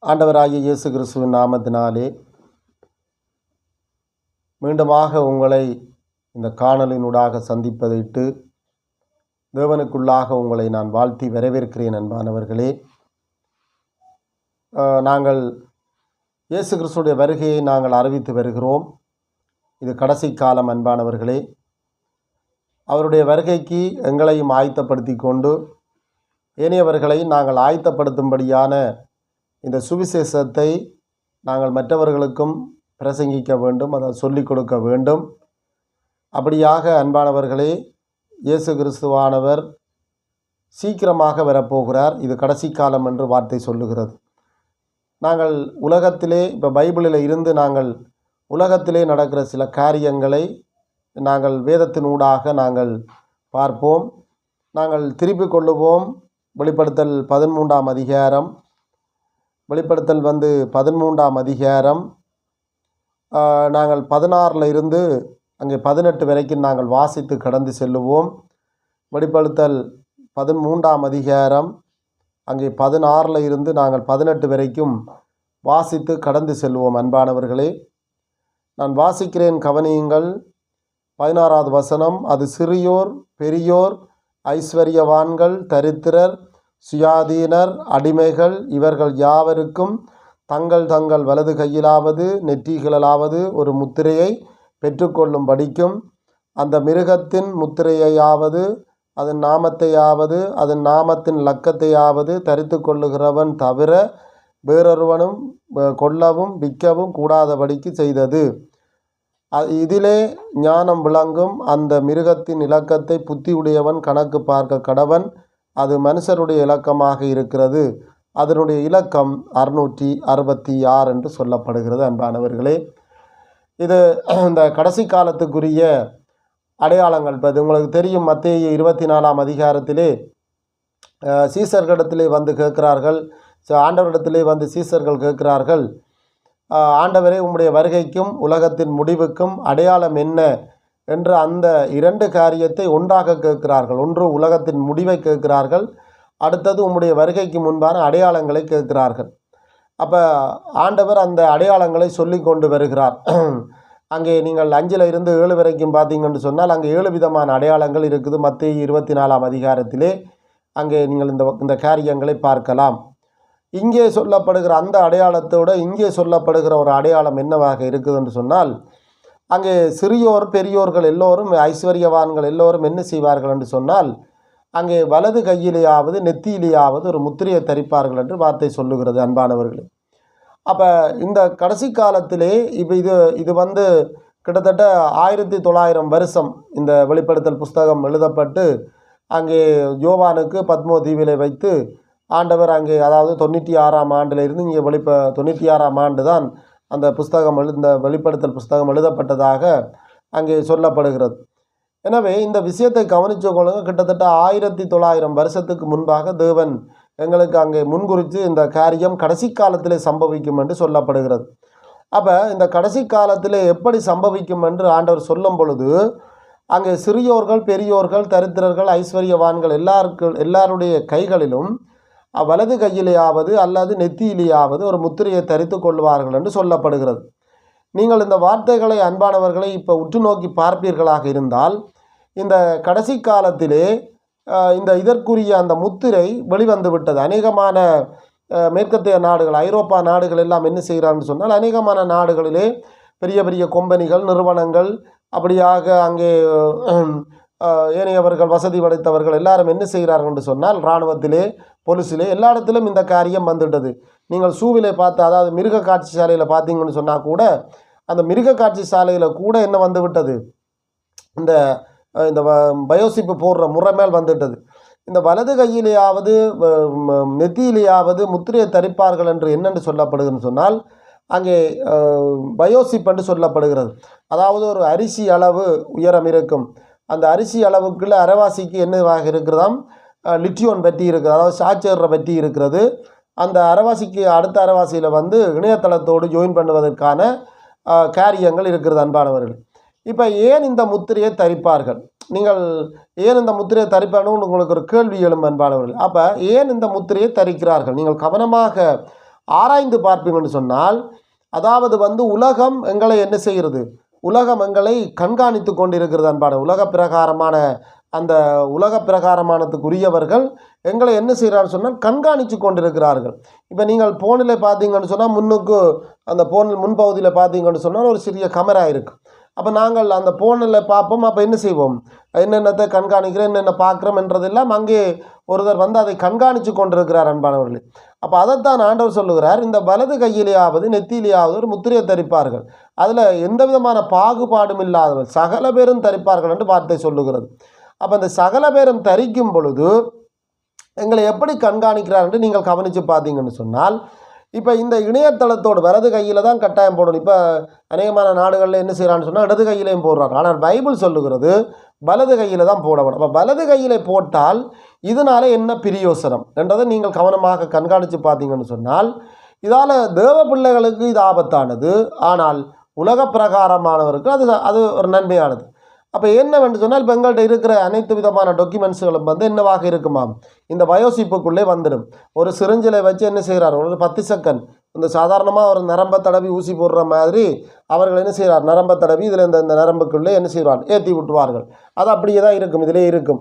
ஆண்டவராகிய இயேசு கிறிஸ்துவின் நாமத்தினாலே மீண்டுமாக உங்களை இந்த காணொலியினூடாக சந்திப்பதிட்டு தேவனுக்குள்ளாக உங்களை நான் வாழ்த்தி வரவேற்கிறேன். அன்பானவர்களே, நாங்கள் இயேசு கிறிஸ்துடைய வருகையை நாங்கள் அறிவித்து வருகிறோம். இது கடைசி காலம். அன்பானவர்களே, அவருடைய வருகைக்கு எங்களையும் ஆயத்தப்படுத்தி கொண்டு ஏனையவர்களை நாங்கள் ஆயத்தப்படுத்தும்படியான இந்த சுவிசேஷத்தை நாங்கள் மற்றவர்களுக்கும் பிரசங்கிக்க வேண்டும், அதை சொல்லிக் கொடுக்க வேண்டும். அப்படியாக அன்பானவர்களே, இயேசு கிறிஸ்துவானவர் சீக்கிரமாக வரப்போகிறார். இது கடைசி காலம் என்று வார்த்தை சொல்லுகிறது. நாங்கள் உலகத்திலே இப்போ பைபிளில் இருந்து நாங்கள் உலகத்திலே நடக்கிற சில காரியங்களை நாங்கள் வேதத்தினூடாக நாங்கள் பார்ப்போம். நாங்கள் திருப்பிக் கொள்ளுவோம். வெளிப்படுத்தல் 13ஆம் அதிகாரம், வெளிப்படுத்தல் 13ஆம் அதிகாரம் நாங்கள் 16 இருந்து அங்கே 18 வரைக்கும் நாங்கள் வாசித்து கடந்து செல்லுவோம். வெளிப்படுத்தல் 13ஆம் அதிகாரம் அங்கே 16 இருந்து நாங்கள் 18 வரைக்கும் வாசித்து கடந்து செல்வோம். அன்பானவர்களே, நான் வாசிக்கிறேன், கவனியுங்கள். 16வது வசனம்: அது சிறியோர் பெரியோர், ஐஸ்வர்யவான்கள், தரித்திரர், சுயாதீனர், அடிமைகள் இவர்கள் யாவருக்கும் தங்கள் தங்கள் வலது கையிலாவது நெற்றிகளாவது ஒரு முத்திரையை பெற்றுக்கொள்ளும்படிக்கும் அந்த மிருகத்தின் முத்திரையாவது அதன் நாமத்தையாவது அதன் நாமத்தின் இலக்கத்தையாவது தரித்து கொள்ளுகிறவன் தவிர வேறொருவனும் கொல்லவும் விற்கவும் கூடாதபடிக்கு செய்தது. இதிலே ஞானம் விளங்கும். அந்த மிருகத்தின் இலக்கத்தை புத்தியுடையவன் கணக்கு பார்க்க கடவன். அது மனுஷருடைய இலக்கமாக இருக்கிறது. அதனுடைய இலக்கம் 666 என்று சொல்லப்படுகிறது. அன்பானவர்களே, இது இந்த கடைசி காலத்துக்குரிய அடையாளங்கள். இப்போ உங்களுக்கு தெரியும், மத்தேயு 24ஆம் அதிகாரத்திலே சீசர்களிடத்திலே வந்து கேட்கிறார்கள். ஆண்டவரிடத்திலே வந்து சீசர்கள் கேட்கிறார்கள், ஆண்டவரே, உம்முடைய வருகைக்கும் உலகத்தின் முடிவுக்கும் அடையாளம் என்ன என்று அந்த 2 காரியத்தை ஒன்றாக கேட்கிறார்கள். ஒன்று உலகத்தின் முடிவை கேட்கிறார்கள், அடுத்தது உம்முடைய வருகைக்கு முன்பான அடையாளங்களை கேட்கிறார்கள். அப்போ ஆண்டவர் அந்த அடையாளங்களை சொல்லி கொண்டு வருகிறார். அங்கே நீங்கள் 5 இருந்து 7 வரைக்கும் பார்த்தீங்கன்னு சொன்னால் அங்கே 7 விதமான அடையாளங்கள் இருக்குது. மத்தேயு 24ஆம் அதிகாரத்திலே அங்கே நீங்கள் இந்த காரியங்களை பார்க்கலாம். இங்கே சொல்லப்படுகிற அந்த அடையாளத்தோடு இங்கே சொல்லப்படுகிற ஒரு அடையாளம் என்னவாக இருக்குதுன்னு சொன்னால், அங்கே சிறியோர் பெரியோர்கள் எல்லோரும், ஐஸ்வர்யவான்கள் எல்லோரும் என்ன செய்வார்கள் என்று சொன்னால், அங்கே வலது கையிலேயாவது நெத்தியிலேயாவது ஒரு முத்திரையை தரிப்பார்கள் என்று வார்த்தை சொல்லுகிறது. அன்பானவர்களே, அப்போ இந்த கடைசி காலத்திலே இப்போ இது கிட்டத்தட்ட 1900 வருஷம் இந்த வெளிப்படுத்தல் புஸ்தகம் எழுதப்பட்டு அங்கே யோவானுக்கு பத்மோ தீவிலே வைத்து ஆண்டவர் அங்கே, அதாவது 96ஆம் ஆண்டிலிருந்து இங்கே 96ஆம் ஆண்டு தான் அந்த புஸ்தகம் இந்த வெளிப்படுத்தல் புஸ்தகம் எழுதப்பட்டதாக அங்கே சொல்லப்படுகிறது. எனவே இந்த விஷயத்தை கவனித்து கொள்ளுங்க. கிட்டத்தட்ட 1900 வருஷத்துக்கு முன்பாக தேவன் எங்களுக்கு அங்கே முன்குறித்து இந்த காரியம் கடைசி காலத்திலே சம்பவிக்கும் என்று சொல்லப்படுகிறது. அப்போ இந்த கடைசி காலத்திலே எப்படி சம்பவிக்கும் என்று ஆண்டவர் சொல்லும் பொழுது, அங்கே சிறியோர்கள் பெரியோர்கள் தரித்திரர்கள் ஐஸ்வர்யவான்கள் எல்லாருடைய கைகளிலும் வலது கையிலேயாவது அல்லது நெத்தியிலேயாவது ஒரு முத்திரையை தரித்து கொள்வார்கள் என்று சொல்லப்படுகிறது. நீங்கள் இந்த வார்த்தைகளை அன்பானவர்களை இப்போ உற்று நோக்கி பார்ப்பீர்களாக இருந்தால், இந்த கடைசி காலத்திலே இதற்குரிய அந்த முத்திரை வெளிவந்து விட்டது. அநேகமான மேற்கத்திய நாடுகள், ஐரோப்பா நாடுகள் எல்லாம் என்ன செய்கிறான்னு சொன்னால், அநேகமான நாடுகளிலே பெரிய பெரிய கம்பெனிகள் நிறுவனங்கள் அப்படியாக அங்கே ஏனையவர்கள் வசதி படைத்தவர்கள் எல்லாரும் என்ன செய்கிறார்கள் என்று சொன்னால், இராணுவத்திலே போலீஸிலே எல்லா இடத்திலும் இந்த காரியம் வந்துவிட்டது. நீங்கள் சூவிலே பார்த்து, அதாவது மிருக காட்சி சாலையில் பார்த்தீங்கன்னு சொன்னால் கூட அந்த மிருக காட்சி சாலையில் கூட என்ன வந்து விட்டது, இந்த பயோசிப்பு போடுற முறை மேல் வந்துவிட்டது. இந்த வலது கையிலேயாவது நெத்தியிலேயாவது முத்திரையை தரிப்பார்கள் என்று என்னென்று சொல்லப்படுதுன்னு சொன்னால், அங்கே பயோசிப் என்று சொல்லப்படுகிறது. அதாவது ஒரு அரிசி அளவு உயரம் இருக்கும். அந்த அரிசி அளவுக்குள்ள அரைவாசிக்கு என்னவாக இருக்கிறதாம், லிட்டியோன் பற்றி இருக்கிறது, அதாவது சாச்சேற பற்றி இருக்கிறது. அந்த அரைவாசிக்கு அடுத்த அரைவாசியில் இணையதளத்தோடு ஜாயின் பண்ணுவதற்கான காரியங்கள் இருக்கிறது. அன்பானவர்கள், இப்போ ஏன் இந்த முத்திரையை தரிப்பார்கள்? நீங்கள் ஏன் இந்த முத்திரையை தரிப்பார்கள் உங்களுக்கு ஒரு கேள்வி எழும் அன்பானவர்கள். அப்போ ஏன் இந்த முத்திரையை தரிக்கிறார்கள்? நீங்கள் கவனமாக ஆராய்ந்து பார்ப்பீங்கன்னு சொன்னால், அதாவது உலகம் எங்களை என்ன செய்கிறது, உலகம் எங்களை கண்காணித்து கொண்டிருக்கிறது அன்பான உலக பிரகாரமான அந்த உலக பிரகாரமானதுக்குரியவர்கள் எங்களை என்ன செய்கிறான்னு சொன்னால் கண்காணித்து கொண்டிருக்கிறார்கள். இப்போ நீங்கள் ஃபோனில் பார்த்தீங்கன்னு சொன்னால் முன்னுக்கு அந்த ஃபோனில் முன்பகுதியில் பார்த்தீங்கன்னு சொன்னால் ஒரு சிறிய கேமரா இருக்குது. அப்போ நாங்கள் அந்த ஃபோனில் பார்ப்போம். அப்போ என்ன செய்வோம், என்னென்னத்தை கண்காணிக்கிறோம், என்னென்ன பார்க்குறோம் என்றதெல்லாம் அங்கே ஒருவர் அதை கண்காணித்து கொண்டிருக்கிறார் அன்பானவர்களே. அப்போ அதைத்தான் ஆண்டவர் சொல்லுகிறார், இந்த வலது கையிலேயாவது நெத்தியிலேயாவது ஒரு முத்திரையை தரிப்பார்கள், அதில் எந்த விதமான பாகுபாடும் இல்லாதவர் சகல பேரும் தரிப்பார்கள் என்று வார்த்தை சொல்லுகிறது. அப்போ அந்த சகல பேரும் தரிக்கும் பொழுது எங்களை எப்படி கண்காணிக்கிறார் என்று நீங்கள் கவனித்து பார்த்தீங்கன்னு சொன்னால், இப்போ இந்த இணையதளத்தோடு வலது கையில் தான் கட்டாயம் போடணும். இப்போ அநேகமான நாடுகளில் என்ன செய்கிறான்னு சொன்னால் இடது கையிலையும் போடுறாங்க. ஆனால் பைபிள் சொல்லுகிறது வலது கையில் தான் போடணும். அப்போ வலது கையில் போட்டால் இதனால் என்ன பிரயோசனம் என்றதை நீங்கள் கவனமாக கண்காணித்து பார்த்தீங்கன்னு சொன்னால், இதால் தேவ பிள்ளைகளுக்கு இது ஆபத்தானது, ஆனால் உலக பிரகாரமானவருக்கு அது ஒரு நன்மையானது. அப்போ என்னவென்று சொன்னால், இப்போ எங்கள்கிட்ட இருக்கிற அனைத்து விதமான டாக்குமெண்ட்ஸுகளும் என்னவாக இருக்குமாம், இந்த வயோசிப்புக்குள்ளே வந்துடும். ஒரு சிரிஞ்சிலை வச்சு என்ன செய்கிறார், ஒரு 10 செகண்ட் இந்த சாதாரணமாக ஒரு நரம்பை தடவி ஊசி போடுற மாதிரி அவர்கள் என்ன செய்கிறார், நரம்பை தடவி இதில் இந்த நரம்புக்குள்ளே என்ன செய்வார், ஏற்றி விட்டுவார்கள். அது அப்படியே தான் இருக்கும், இதிலே இருக்கும்.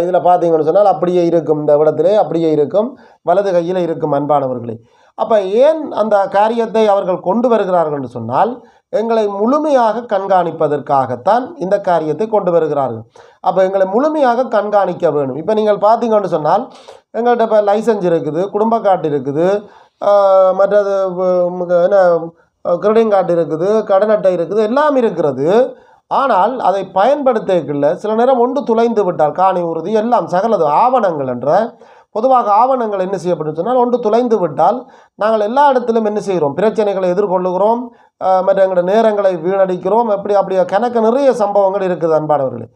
இதில் பார்த்தீங்கன்னு சொன்னால் அப்படியே இருக்கும், இந்த இடத்திலே அப்படியே இருக்கும், வலது கையில் இருக்கும் அன்பானவர்களே. அப்போ ஏன் அந்த காரியத்தை அவர்கள் கொண்டு வருகிறார்கள் என்று சொன்னால், எங்களை முழுமையாக கண்காணிப்பதற்காகத்தான் இந்த காரியத்தை கொண்டு வருகிறார்கள். அப்போ எங்களை முழுமையாக கண்காணிக்க வேணும். இப்போ நீங்கள் பார்த்தீங்கன்னு சொன்னால், எங்கள்கிட்ட இப்போ லைசன்ஸ் இருக்குது, குடும்ப கார்டு இருக்குது, மற்றது என்ன கிரெடிட் கார்டு இருக்குது, கடன் அட்டை இருக்குது, எல்லாம் இருக்கிறது. ஆனால் அதை பயன்படுத்தல சில நேரம் ஒன்று துளைந்து விட்டால், காணி உறுதி எல்லாம் சகலது ஆவணங்கள் என்ற பொதுவாக ஆவணங்கள் என்ன செய்யப்படும் சொன்னால் ஒன்று துளைந்து விட்டால் நாங்கள் எல்லா இடத்திலும் என்ன செய்கிறோம், பிரச்சனைகளை எதிர்கொள்ளுகிறோம், மற்ற எங்களோட நேரங்களை வீணடிக்கிறோம். அப்படியே கணக்கு நிறைய சம்பவங்கள் இருக்குது அன்பானவர்களே.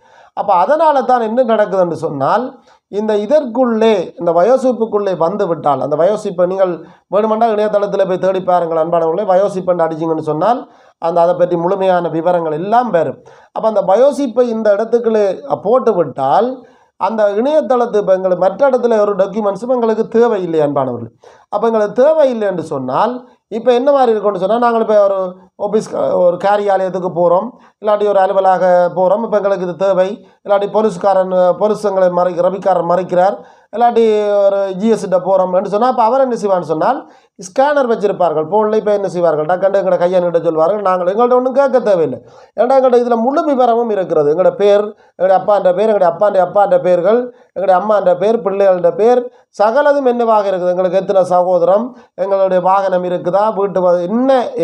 அப்போ அதனால தான் என்ன நடக்குதுன்னு சொன்னால், இதற்குள்ளே இந்த வயோசிப்புக்குள்ளே வந்து விட்டால், அந்த வயோசிப்பை நீங்கள் வேணுமென்றால் இணையதளத்தில் போய் தேடி பாருங்கள் அன்பானவர்களே. வயோசிப்பை அடிச்சிங்கன்னு சொன்னால் அதை பற்றி முழுமையான விவரங்கள் எல்லாம் பெறும். அப்போ அந்த வயோசிப்பை இந்த இடத்துக்குள்ளே போட்டு விட்டால் அந்த இணையதளத்து இப்போ எங்களுக்கு மற்ற இடத்துல ஒரு டாக்குமெண்ட்ஸும் எங்களுக்கு தேவையில்லை அன்பானவர்கள். அப்போ எங்களுக்கு தேவையில்லை என்று சொன்னால் இப்போ என்ன மாதிரி இருக்குன்னு சொன்னால், நாங்கள் இப்போ ஒரு ஆஃபீஸ் ஒரு காரியாலயத்துக்கு போகிறோம், இல்லாட்டி ஒரு அலுவலாக போகிறோம். இப்போ எங்களுக்கு இது தேவை, இல்லாட்டி பொலிசுங்களை ரவிக்காரன் மறைக்கிறார், இல்லாட்டி ஒரு ஜிஎஸ்கிட்ட போகிறோம் என்று சொன்னால், இப்போ அவர் என்ன செய்வான்னு சொன்னால் ஸ்கேனர் வச்சுருப்பார்கள் ஃபோனில். இப்போ என்ன செய்வார்கள், டக்கண்டு எங்களோட கையன்கிட்ட சொல்வார்கள், நாங்கள் எங்கள்கிட்ட ஒன்றும் கேட்க தேவையில்லை. ஏன்னா எங்கள்கிட்ட இதில் முழு விவரமும் இருக்கிறது. எங்களோட பேர், எங்களுடைய அப்பான்ற பேர், எங்களுடைய அப்பான்ற பேர்கள், எங்களுடைய அம்மான்ற பேர், பிள்ளைகளோட பேர், சகலதும் என்னவாக இருக்குது, எங்களுக்கு எத்தனை சகோதரம், எங்களுடைய வாகனம் இருக்குதா, வீட்டு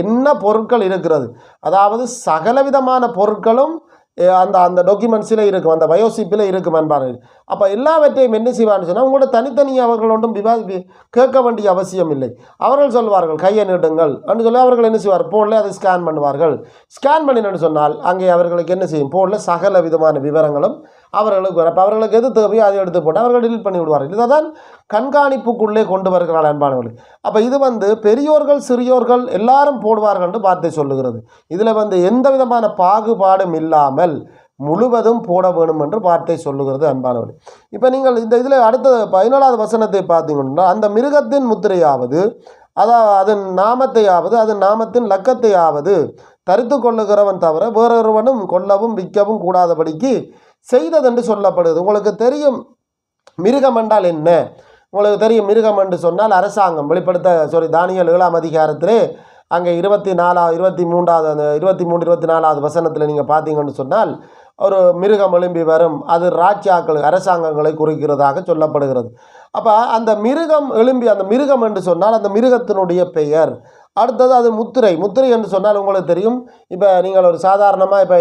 என்ன பொருட்கள் இருக்கிறது, அதாவது சகலவிதமான பொருட்களும் அந்த டாக்குமெண்ட்ஸில் இருக்கும், அந்த வயோசிப்பில் இருக்கும் அன்பார்கள். அப்போ எல்லாவற்றையும் என்ன செய்வான்னு சொன்னால், உங்களோட தனித்தனியாக அவர்கள் ஒன்றும் கேட்க வேண்டிய அவசியம் இல்லை. அவர்கள் சொல்வார்கள் கையை நீட்டுங்கள் என்று சொல்லி அவர்கள் என்ன செய்வார், ஃபோனில் அதை ஸ்கேன் பண்ணுவார்கள். ஸ்கேன் பண்ணினு சொன்னால் அங்கே அவர்களுக்கு என்ன செய்யும், ஃபோனில் சகல விதமான விவரங்களும் அவர்களுக்கு வரும். அப்போ அவர்களுக்கு எது தேவையோ அதை எடுத்து போட்டு அவர்கள் டிலீட் பண்ணி விடுவார்கள். இதை தான் கண்காணிப்புக்குள்ளே கொண்டு வருகிறார் அன்பானவர்கள். அப்போ இது பெரியோர்கள் சிறியோர்கள் எல்லாரும் போடுவார்கள் என்று வார்த்தை சொல்லுகிறது. இதில் எந்த விதமான பாகுபாடும் இல்லாமல் முழுவதும் போட வேணும் என்று வார்த்தை சொல்லுகிறது அன்பானவர்கள். இப்போ நீங்கள் இதில் அடுத்த 14வது வசனத்தை பார்த்தீங்கன்னா, அந்த மிருகத்தின் முத்திரையாவது அதன் நாமத்தையாவது அதன் நாமத்தின் லக்கத்தையாவது தரித்து கொள்ளுகிறவன் தவிர வேறொருவனும் கொல்லவும் விற்கவும் கூடாதபடிக்கு செய்ததென்று சொல்லப்படுது. உங்களுக்கு தெரியும் மிருகம் என்றால் என்ன, உங்களுக்கு தெரியும் மிருகம் என்று சொன்னால் அரசாங்கம் தானியேல் 7ஆம் அதிகாரத்திலே அங்கே 24வது வசனத்தில் நீங்கள் பார்த்தீங்கன்னு சொன்னால் ஒரு மிருகம் எழும்பி வரும், அது ராஜ்யாக்கள் அரசாங்கங்களை குறிக்கிறதாக சொல்லப்படுகிறது. அப்போ அந்த மிருகம் எழும்பி, அந்த மிருகம் என்று சொன்னால் அந்த மிருகத்தினுடைய பெயர். அடுத்தது அது முத்திரை என்று சொன்னால் உங்களுக்கு தெரியும். இப்போ நீங்கள் ஒரு சாதாரணமாக இப்போ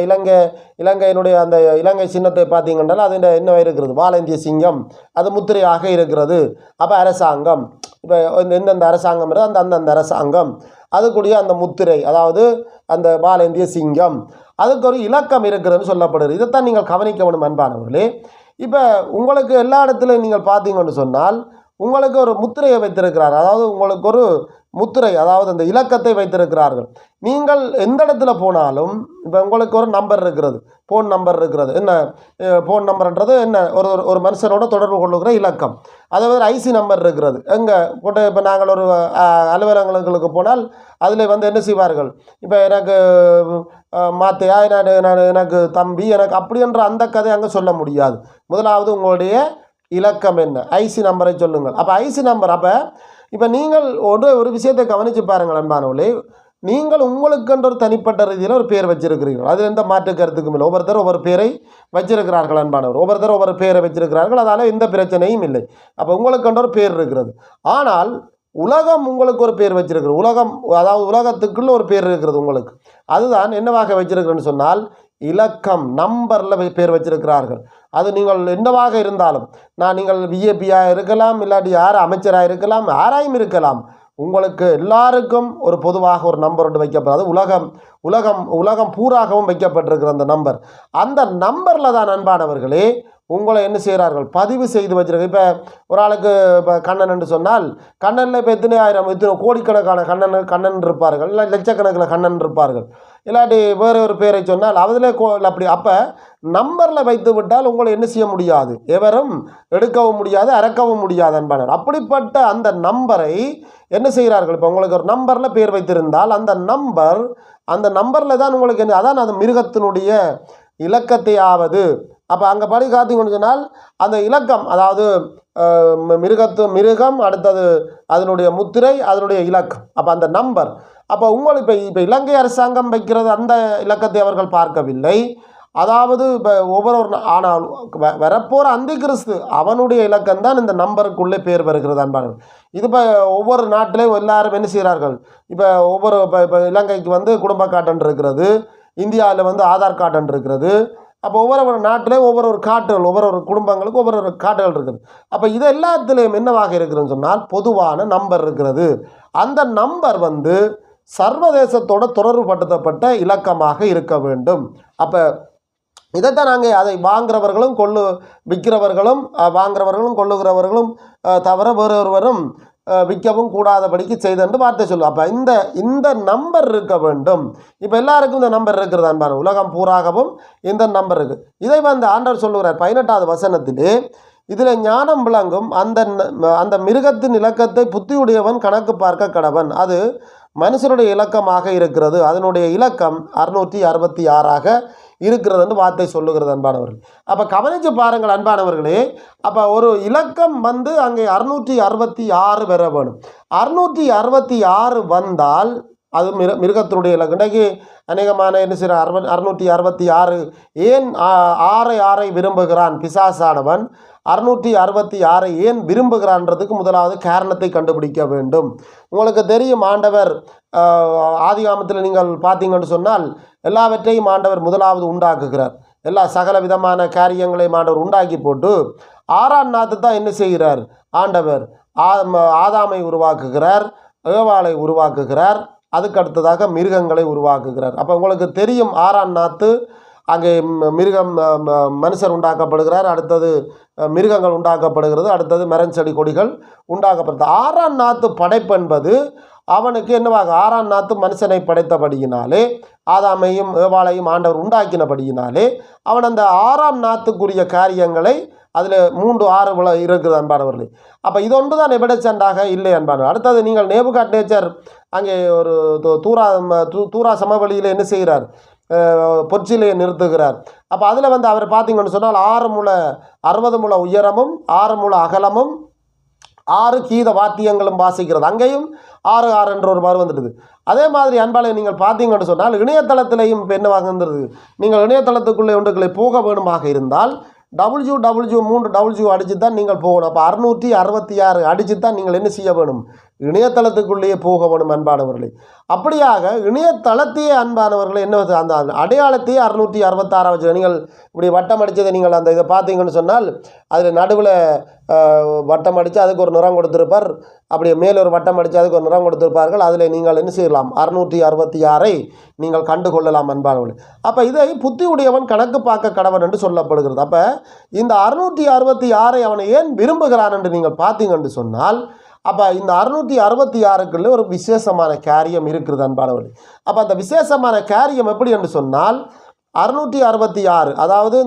இலங்கையினுடைய அந்த இலங்கை சின்னத்தை பார்த்தீங்கன்னா அது என்ன இருக்கிறது, வாலேந்திய சிங்கம், அது முத்திரையாக இருக்கிறது. அப்போ அரசாங்கம், இப்போ எந்தெந்த அரசாங்கம் இருக்குது அந்தந்த அரசாங்கம் அதுக்குரிய அந்த முத்திரை, அதாவது அந்த வாலேந்திய சிங்கம், அதுக்கு ஒரு இலக்கம் இருக்கிறதுன்னு சொல்லப்படுது. இதைத்தான் நீங்கள் கவனிக்க வேணும் அன்பானவர்களே. இப்போ உங்களுக்கு எல்லா இடத்துலையும் நீங்கள் பார்த்தீங்கன்னு சொன்னால் உங்களுக்கு ஒரு முத்திரையை வைத்திருக்கிறார், அதாவது உங்களுக்கு ஒரு முத்திரை, அதாவது அந்த இலக்கத்தை வைத்திருக்கிறார்கள். நீங்கள் எந்த இடத்துல போனாலும் இப்போ உங்களுக்கு ஒரு நம்பர் இருக்கிறது, ஃபோன் நம்பர் இருக்கிறது. என்ன ஃபோன் நம்பர்ன்றது என்ன, ஒரு ஒரு மனுஷனோட தொடர்பு கொள்ளுகிற இலக்கம். அதே மாதிரி ஐசி நம்பர் இருக்கிறது. எங்கே போட்டு இப்போ நாங்கள் ஒரு அலுவலகங்களுக்கு போனால் அதில் வந்து என்ன செய்வார்கள், இப்போ எனக்கு மாத்தையா, எனக்கு தம்பி, எனக்கு அப்படின்ற அந்த கதை அங்கே சொல்ல முடியாது. முதலாவது உங்களுடைய இலக்கம் என்ன, ஐசி நம்பரை சொல்லுங்கள். அப்போ ஐசி நம்பர். அப்போ இப்போ நீங்கள் ஒரு விஷயத்தை கவனித்து பாருங்கள் அன்பானவர்களே, நீங்கள் உங்களுக்கென்ற ஒரு தனிப்பட்ட ரீதியில் ஒரு பேர் வச்சிருக்கிறீர்கள். அது எந்த மாற்று கருத்துக்கும் இல்லை. ஒவ்வொருத்தர் ஒவ்வொரு பேரை வச்சிருக்கிறார்கள் அன்பானவர், ஒவ்வொருத்தர் ஒவ்வொரு பேரை வச்சிருக்கிறார்கள். அதனால் எந்த பிரச்சனையும் இல்லை. அப்போ உங்களுக்கென்ற ஒரு பேர் இருக்கிறது. ஆனால் உலகம் உங்களுக்கு ஒரு பேர் வச்சிருக்கிறது. உலகம், அதாவது உலகத்துக்குள்ள ஒரு பேர் இருக்கிறது உங்களுக்கு. அதுதான் என்னவாக வச்சிருக்கிறேன்னு சொன்னால் இலக்கம், நம்பரில் பேர் வச்சிருக்கிறார்கள். அது நீங்கள் என்னவாக இருந்தாலும், நீங்கள் விஏபியாக இருக்கலாம், இல்லாட்டி யார் அமைச்சராக இருக்கலாம், யாராயும் இருக்கலாம், உங்களுக்கு எல்லாருக்கும் ஒரு பொதுவாக ஒரு நம்பர் ஒன்று வைக்கப்படாது. உலகம் உலகம் உலகம் பூராகவும் வைக்கப்பட்டிருக்கிற அந்த நம்பர், அந்த நம்பரில் தான் அன்பானவர்களே உங்களை என்ன செய்கிறார்கள், பதிவு செய்து வச்சுருக்க. இப்போ ஒரு ஆளுக்கு இப்போ கண்ணன் என்று சொன்னால், கண்ணனில் இப்போ எத்தனை ஆயிரம், எத்தனை கோடிக்கணக்கான கண்ணன் இருப்பார்கள், இல்லை லட்சக்கணக்கில் கண்ணன் இருப்பார்கள். இல்லாட்டி வேறு ஒரு பேரை சொன்னால் அதில் அப்படி. அப்போ நம்பரில் வைத்து விட்டால் உங்களை என்ன செய்ய முடியாது, எவரும் எடுக்கவும் முடியாது, அறக்கவும் முடியாது அன்பானர். அப்படிப்பட்ட அந்த நம்பரை என்ன செய்கிறார்கள், இப்போ உங்களுக்கு ஒரு நம்பரில் பேர் வைத்திருந்தால் அந்த நம்பரில் தான் உங்களுக்கு என்ன, அதான் அந்த மிருகத்தினுடைய இலக்கத்தையாவது. அப்போ அங்கே படி காத்திங்கன்னு சொன்னால் அந்த இலக்கம், அதாவது மிருகம், அடுத்தது அதனுடைய முத்திரை, அதனுடைய இலக்கம், அப்போ அந்த நம்பர். அப்போ இப்போ இலங்கை அரசாங்கம் வைக்கிறது அந்த இலக்கத்தை அவர்கள் பார்க்கவில்லை. அதாவது இப்போ ஆனால் வரப்போகிற அந்தி கிறிஸ்து அவனுடைய இலக்கம் தான் இந்த நம்பருக்குள்ளே பேர் வருகிறது அன்பார்கள். இது இப்போ ஒவ்வொரு நாட்டிலையும் எல்லாரும் என்ன செய்கிறார்கள், இப்போ இப்போ இலங்கைக்கு வந்து குடும்ப கார்டன் இருக்கிறது, இந்தியாவில் வந்து ஆதார் கார்டன் இருக்கிறது. அப்போ ஒவ்வொரு நாட்டிலையும் ஒவ்வொரு காட்டுகள், ஒவ்வொரு குடும்பங்களுக்கு ஒவ்வொரு காட்டுகள் இருக்குது. அப்போ இது எல்லாத்துலேயும் என்னவாக இருக்குதுன்னு சொன்னால் பொதுவான நம்பர் இருக்கிறது. அந்த நம்பர் வந்து சர்வதேசத்தோட தொடர்புபடுத்தப்பட்ட இலக்கமாக இருக்க வேண்டும். அப்போ இதைத்தான் நாங்கள் அதை வாங்குறவர்களும் வாங்குறவர்களும் கொள்ளுகிறவர்களும் தவிர வேறொருவரும் விற்கவும் கூடாதபடிக்கு செய்தென்று வார்த்தை சொல்லுவோம். அப்போ இந்த நம்பர் இருக்க வேண்டும். இப்போ எல்லாருக்கும் இந்த நம்பர் இருக்கிறது அன்பான, உலகம் பூராகவும் இந்த நம்பர் இருக்குது. இதை வந்து ஆண்டவர் சொல்லுகிறார் 18வது வசனத்திலே, இதில் ஞானம் விளங்கும் அந்த மிருகத்தின் இலக்கத்தை புத்தியுடையவன் கணக்கு பார்க்க கடவன். அது மனுஷனுடைய இலக்கமாக இருக்கிறது. அதனுடைய இலக்கம் 666ஆக இருக்கிறது என்று வார்த்தை சொல்லுகிறது அன்பானவர்கள். அப்போ கவனித்து பாருங்கள் அன்பானவர்களே. அப்போ ஒரு இலக்கம் வந்து அங்கே 666 பெற வேணும். 666 வந்தால் அது மிருகத்தினுடைய இலக்கம். இன்றைக்கு அநேகமான என்ன செய்ய 666 ஏன் 6 விரும்புகிறான் பிசாசானவன், 666 ஏன் விரும்புகிறான்றதுக்கு முதலாவது காரணத்தை கண்டுபிடிக்க வேண்டும். உங்களுக்கு தெரியும், ஆண்டவர் ஆதிகாமத்தில் நீங்கள் பார்த்தீங்கன்னு சொன்னால் எல்லாவற்றையும் ஆண்டவர் முதலாவது உண்டாக்குகிறார். எல்லா சகல விதமான காரியங்களையும் ஆண்டவர் உண்டாக்கி போட்டு 6ஆம் நாத்து தான் என்ன செய்கிறார், ஆண்டவர் ஆதாமை உருவாக்குகிறார், ஏவாளை உருவாக்குகிறார், அதுக்கு அடுத்ததாக மிருகங்களை உருவாக்குகிறார். அப்போ உங்களுக்கு தெரியும் 6ஆம் நாத்து அங்கே மனுஷர் உண்டாக்கப்படுகிறார், அடுத்தது மிருகங்கள் உண்டாக்கப்படுகிறது, அடுத்தது மரஞ்செடி கொடிகள் உண்டாக்கப்படுது. 6ஆம் நாத்து படைப்பு என்பது அவனுக்கு என்னவாக, 6ஆம் நாத்து மனுஷனை படைத்தபடியினாலே, ஆதாமையும் ஏவாளையும் ஆண்டவர் உண்டாக்கினபடியினாலே அவன் அந்த 6ஆம் நாத்துக்குரிய காரியங்களை அதில் 3-6 இருக்குது அன்பானவர்களே. அப்போ இது ஒன்று தான் எவிடன்ஸாக இல்லை அன்பானவர். அடுத்தது நீங்கள் நேபுகாத்நேச்சர் அங்கே ஒரு தூரா சமவெளியில் என்ன செய்கிறார், பொற்சிலையை நிறுத்துகிறார். அப்போ அதில் வந்து அவர் பார்த்தீங்கன்னு சொன்னால் 6 முழ 60 முழ உயரமும் 6 முழ அகலமும் 6 கீத வாத்தியங்களும் வாசிக்கிறது. அங்கேயும் 6 என்ற ஒரு மாதிரி வந்துடுது. அதே மாதிரி அன்பாலே நீங்கள் பார்த்தீங்கன்னு சொன்னால் இணையதளத்திலையும் இப்போ என்னவாக இருந்தது, நீங்கள் இணையதளத்துக்குள்ளே ஒன்றுகளை போக வேணுமாக இருந்தால் www அடித்து தான் நீங்கள் போகணும். அப்போ 666 அடித்து தான் நீங்கள் என்ன செய்ய வேணும், இணையதளத்துக்குள்ளேயே போக வேணும் அன்பானவர்களே. அப்படியாக இணையதளத்தையே அன்பானவர்களே என்ன அந்த அடையாளத்தையே 666 வச்சு நீங்கள் இப்படி வட்டம் அடித்ததை நீங்கள் அந்த இதை பார்த்தீங்கன்னு சொன்னால் அதில் நடுவில் வட்டம் அடித்து அதுக்கு ஒரு நிறம் கொடுத்திருப்பார், அப்படியே மேலே ஒரு வட்டம் அடித்து அதுக்கு ஒரு நிறம் கொடுத்திருப்பார்கள். அதில் நீங்கள் என்ன செய்யலாம், 666 நீங்கள் கண்டு கொள்ளலாம் அன்பானவர்களே. அப்போ இதை புத்தி உடையவன் கணக்கு பார்க்க கடவன் என்று சொல்லப்படுகிறது. அப்போ இந்த 666 அவனை ஏன் விரும்புகிறான் என்று நீங்கள் பார்த்தீங்கன்னு சொன்னால் அப்போ இந்த 666க்குள்ள ஒரு விசேஷமான காரியம் இருக்குது அன்பானவர்களே. அப்போ அந்த விசேஷமான காரியம் எப்படி என்று சொன்னால் 666, அதாவது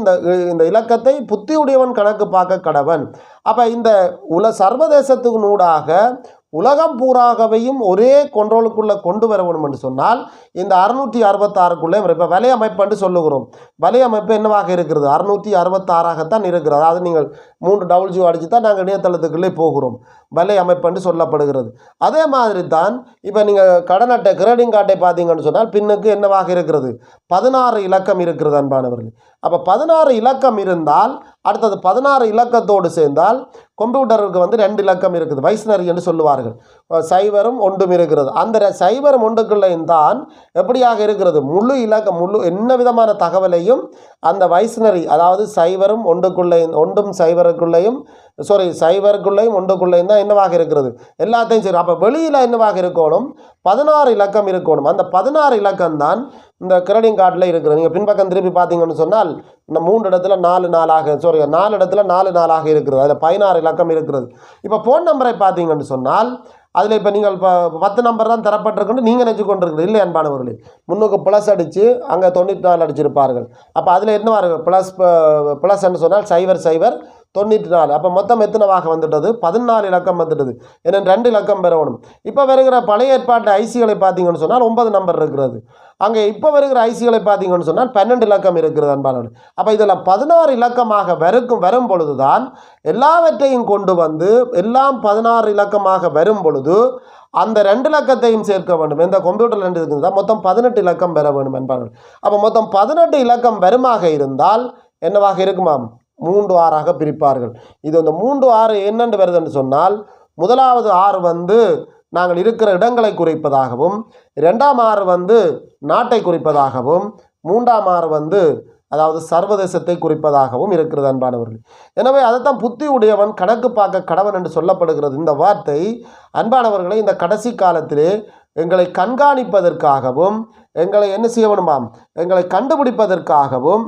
இந்த இலக்கத்தை புத்தியுடையவன் கணக்கு பார்க்க கடவன். அப்போ இந்த சர்வதேசத்துக்கு நூடாக உலகம் பூராகவையும் ஒரே கொண்டோலுக்குள்ளே கொண்டு வர வேண்டும் என்று சொன்னால் இந்த 666க்குள்ளே இப்போ வலையமைப்பு என்று சொல்லுகிறோம். வலையமைப்பு என்னவாக இருக்கிறது? 666ஆகத்தான் இருக்கிறது. அதாவது நீங்கள் 3 WG அடித்து தான் நாங்கள் இணையதளத்துக்குள்ளே போகிறோம். வலை அமைப்பு என்று சொல்லப்படுகிறது. அதே மாதிரி தான் இப்போ நீங்கள் கடன் அட்டை கிரெடிட் கார்டை பார்த்தீங்கன்னு சொன்னால் பின்னுக்கு என்னவாக இருக்கிறது? 16 இலக்கம் இருக்கிறது அன்பானவர்கள். அப்போ 16 இலக்கம் இருந்தால் அடுத்தது 16 இலக்கத்தோடு சேர்ந்தால் கம்ப்யூட்டருக்கு 2 இலக்கம் இருக்குது, வைஸ்னரி என்று சொல்லுவார்கள். 0ம் 1ம் இருக்கிறது. அந்த 0ம் 1க்குள்ளேயும் தான் எப்படியாக இருக்கிறது? முழு இலக்கம், முழு என்ன விதமான தகவலையும் அந்த வைஸ்னரி, அதாவது 0ம் 1க்குள்ளேயும் 1ம் 0க்குள்ளேயும் 1க்குள்ளேயும் தான் என்னவாக இருக்கிறது? எல்லாத்தையும் சரி. அப்போ வெளியில் என்னவாக இருக்கணும்? 16 இலக்கம் இருக்கணும். அந்த 16 இலக்கம் தான் இந்த கிரெடிட் கார்டில் இருக்கிறது. நீங்கள் பின்பக்கம் திருப்பி பார்த்தீங்கன்னு சொன்னால் இந்த 3 இடத்துல 4 இடத்துல 4 4ஆக இருக்கிறது. அதில் 16 இலக்கம் இருக்கிறது. இப்போ ஃபோன் நம்பரை பார்த்தீங்கன்னு சொன்னால் அதில் இப்போ நீங்கள் இப்போ 10 நம்பர் தான் தரப்பட்டிருக்குன்னு நீங்கள் நினச்சி கொண்டிருக்கிறது இல்லை அன்பானவர்களே. முன்னுக்கு ப்ளஸ் அடித்து அங்கே 94 அடிச்சிருப்பார்கள். அப்போ அதில் என்ன வருது? ப்ளஸ்ன்னு சொன்னால் 00 94. அப்போ மொத்தம் எத்தனைவாக வந்துட்டது? 14 இலக்கம் வந்துட்டது. ஏன்னா 2 இலக்கம் பெறணும். இப்போ வருகிற பழைய ஏற்பாட்டு ஐசிகளை பார்த்தீங்கன்னு சொன்னால் 9 நம்பர் இருக்கிறது. அங்கே இப்போ வருகிற ஐசிகளை பார்த்தீங்கன்னு சொன்னால் 12 இலக்கம் இருக்கிறது அன்பானவர்களே. அப்போ இதில் 16 இலக்கமாக வரும் பொழுது தான் எல்லாவற்றையும் கொண்டு வந்து எல்லாம் 16 இலக்கமாக வரும் பொழுது அந்த 2 இலக்கத்தையும் சேர்க்க வேண்டும். இந்த கம்ப்யூட்டர் 2 இருக்குதுதான் மொத்தம் 18 இலக்கம் பெற வேண்டும் என்பார்கள். அப்போ மொத்தம் 18 இலக்கம் வருமாக இருந்தால் என்னவாக இருக்குமாம்? 3 6ஆக பிரிப்பார்கள். இது அந்த 3 6 என்னென்று வருதுன்னு சொன்னால் முதலாவது 6 நாங்கள் இருக்கிற இடங்களை குறிப்பதாகவும், 2ஆம் 6 நாட்டை குறிப்பதாகவும், 3ஆம் 6 அதாவது சர்வதேசத்தை குறிப்பதாகவும் இருக்கிறது அன்பானவர்கள். எனவே அதைத்தான் புத்தி உடையவன் கணக்கு பார்க்க கடவன் என்று சொல்லப்படுகிறது. இந்த வார்த்தை அன்பானவர்களை இந்த கடைசி காலத்திலே எங்களை கண்காணிப்பதற்காகவும், எங்களை என்ன செய்ய வேணுமாம்? எங்களை கண்டுபிடிப்பதற்காகவும்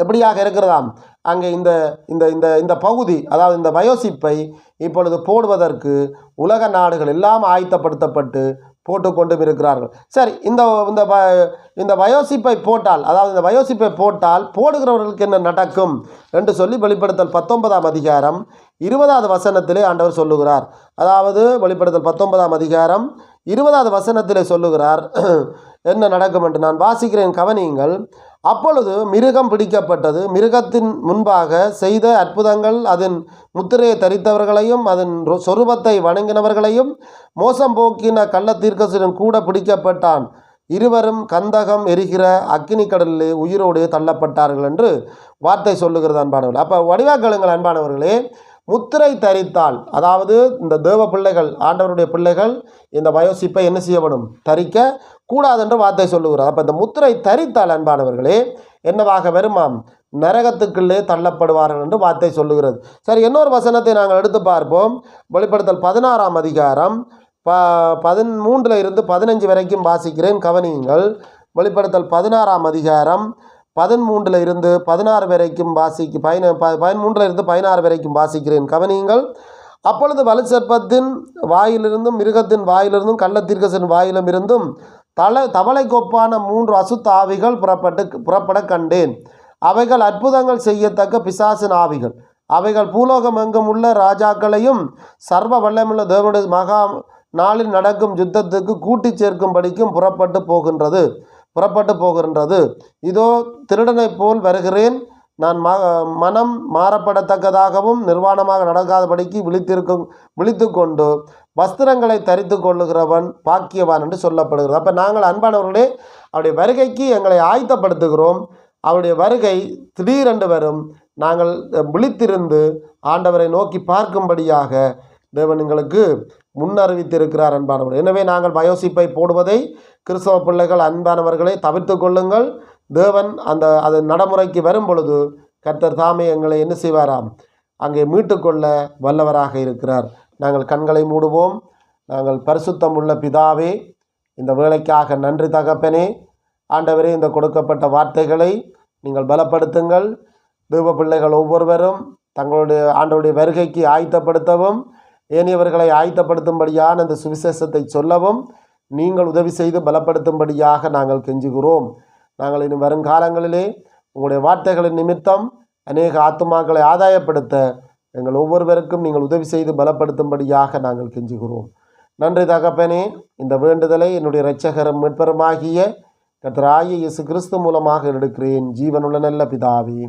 எப்படியாக இருக்கிறதாம்? அங்கே இந்த இந்த இந்த இந்த பகுதி, அதாவது இந்த வயோசிப்பை இப்பொழுது போடுவதற்கு உலக நாடுகள் எல்லாம் ஆயத்தப்படுத்தப்பட்டு போட்டுக்கொண்டும் இருக்கிறார்கள். சரி, இந்த வயோசிப்பை போட்டால், அதாவது இந்த வயோசிப்பை போட்டால் போடுகிறவர்களுக்கு என்ன நடக்கும் என்று சொல்லி வெளிப்படுத்தல் 19ஆம் அதிகாரம் 20வது வசனத்திலே ஆண்டவர் சொல்லுகிறார். அதாவது வெளிப்படுத்தல் 19ஆம் அதிகாரம் 20வது வசனத்திலே சொல்லுகிறார், என்ன நடக்கும் என்று நான் வாசிக்கிறேன், கவனியுங்கள். அப்பொழுது மிருகம் பிடிக்கப்பட்டது. மிருகத்தின் முன்பாக செய்த அற்புதங்கள், அதன் முத்திரையை தரித்தவர்களையும் அதன் சொரூபத்தை வணங்கினவர்களையும் மோசம் போக்கின கள்ளத்தீர்க்கதரிசியுடன் கூட பிடிக்கப்பட்டான். இருவரும் கந்தகம் எரிகிற அக்கினி கடலிலே உயிரோடு தள்ளப்பட்டார்கள் என்று வார்த்தை சொல்லுகிறது அன்பானவர்கள். அப்போ வடிவாக்களுங்கள் அன்பானவர்களே, முத்திரை தரித்தால், அதாவது இந்த தேவ பிள்ளைகள், ஆண்டவருடைய பிள்ளைகள் இந்த வயோசிப்பை என்ன செய்யப்படும்? தரிக்க கூடாது என்று வார்த்தை சொல்லுகிறார். அப்போ இந்த முத்திரை தரித்தால் அன்பானவர்களே என்னவாக வருமாம்? நரகத்துக்குள்ளே தள்ளப்படுவார்கள் என்று வார்த்தை சொல்லுகிறது. சரி, இன்னொரு வசனத்தை நாங்கள் எடுத்து பார்ப்போம். வெளிப்படுத்தல் 16ஆம் அதிகாரம் 13 இருந்து 15 வரைக்கும் வாசிக்கிறேன், கவனியுங்கள். வெளிப்படுத்தல் 16ஆம் அதிகாரம் 13 இருந்து 16 வரைக்கும் 13 இருந்து 16 வரைக்கும் வாசிக்கிறேன், கவனியுங்கள். அப்பொழுது வலுசர்ப்பத்தின் வாயிலிருந்தும் மிருகத்தின் வாயிலிருந்தும் கள்ளத்தீர்க்கதரிசியின் வாயிலும் இருந்தும் தவளைக்கொப்பான 3 அசுத்த ஆவிகள் புறப்பட கண்டேன். அவைகள் அற்புதங்கள் செய்யத்தக்க பிசாசின் ஆவிகள். அவைகள் பூலோகம் எங்கும் உள்ள ராஜாக்களையும் சர்வ வல்லமுள்ள தேவனுடைய மகா நாளில் நடக்கும் யுத்தத்துக்கு கூட்டி சேர்க்கும்படிக்கும் புறப்பட்டு போகின்றது. இதோ திருடனைப் போல் வருகிறேன். நான் மனம் மாறப்படத்தக்கதாகவும் நிர்வாணமாக நடக்காதபடிக்கு விழித்து கொண்டு வஸ்திரங்களை தரித்து கொள்ளுகிறவன் பாக்கியவான் என்று சொல்லப்படுகிறது. அப்போ நாங்கள் அன்பானவர்களே அவருடைய வருகைக்கு எங்களை ஆயத்தப்படுத்துகிறோம். அவருடைய வருகை திடீரென்று வரும். நாங்கள் விழித்திருந்து ஆண்டவரை நோக்கி பார்க்கும்படியாக தேவன் எங்களுக்கு முன்னறிவித்திருக்கிறார் அன்பானவர்கள். எனவே நாங்கள் வயோசிப்பை போடுவதை கிறிஸ்தவ பிள்ளைகள் அன்பானவர்களை தவிர்த்து கொள்ளுங்கள். தேவன் அது நடைமுறைக்கு வரும் பொழுது கர்த்தர் தாமே எங்களை என்ன செய்வாராம்? அங்கே மீட்டுக்கொள்ள வல்லவராக இருக்கிறார். நாங்கள் கண்களை மூடுவோம். நாங்கள் பரிசுத்தம் உள்ள பிதாவே, இந்த வேலைக்காக நன்றி தகப்பனே. ஆண்டவரே, இந்த கொடுக்கப்பட்ட வார்த்தைகளை நீங்கள் பலப்படுத்துங்கள். தேவ பிள்ளைகள் ஒவ்வொருவரும் தங்களுடைய ஆண்டவருடைய வருகைக்கு ஆயத்தப்படுத்தவும், ஏனையவர்களை ஆயத்தப்படுத்தும்படியான இந்த சுவிசேஷத்தை சொல்லவும் நீங்கள் உதவி செய்து பலப்படுத்தும்படியாக நாங்கள் கெஞ்சுகிறோம். நாங்கள் இன்னும் வருங்காலங்களிலே உங்களுடைய வார்த்தைகளின் நிமித்தம் அநேக ஆத்துமாக்களை ஆதாயப்படுத்த எங்கள் ஒவ்வொருவருக்கும் நீங்கள் உதவி செய்து பலப்படுத்தும்படியாக நாங்கள் கெஞ்சுகிறோம். நன்றி தகப்பனே. இந்த வேண்டுதலை என்னுடைய இரட்சகரும் மீட்பருமாகிய கர்த்தராகிய இயேசு கிறிஸ்து மூலமாக எடுக்கிறேன். ஜீவனுள்ள நல்ல பிதாவே.